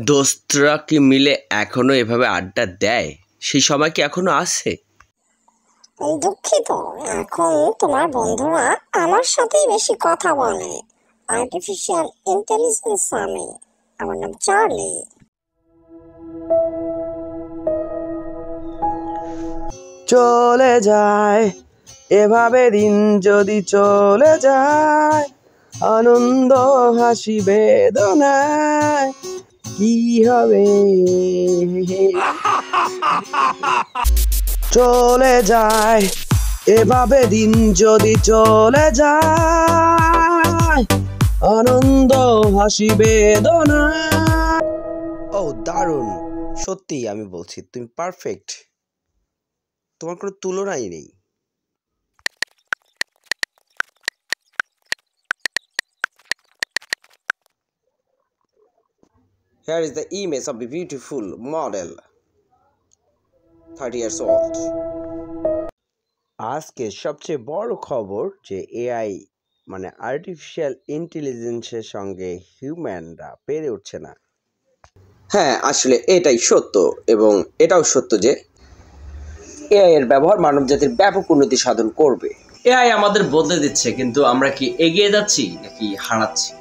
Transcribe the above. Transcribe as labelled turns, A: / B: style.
A: দোস্তরা কি মিলে এখনো এভাবে আড্ডা দেয়? সেই সময় কি এখনো আছে?
B: দুঃখিত, এখন তোমার বন্ধুরা আমার সাথেই বেশি কথা বলে। আর্টিফিশিয়াল ইন্টেলিজেন্স আমি। আমার নাম চার্লি।
C: চলে যায় এভাবে দিন যদি চলে যায়, আনন্দ হাসি বেদনায় কি হবে? চলে যায় এভাবে দিন যদি চলে যায়, আনন্দ হাসি বেদনায়। ও দারুণ, সত্যি আমি বলছি তুমি পারফেক্ট, তোমার কোনো তুলনাই নেই। Here is the image of a beautiful model, 30 years old. আজকে সবচেয়ে বড় খবর যে এআই মানে আর্টিফিশিয়াল ইন্টেলিজেন্সের সঙ্গে হিউম্যানরা পেরে উঠছে না। হ্যাঁ, আসলে এটাই সত্য, এবং এটাও সত্য যে এআই এর ব্যবহার মানবজাতির ব্যাপক উন্নতি সাধন করবে।
A: এআই আমাদের বদলে দিচ্ছে, কিন্তু আমরা কি এগিয়ে যাচ্ছি নাকি হারাচ্ছি?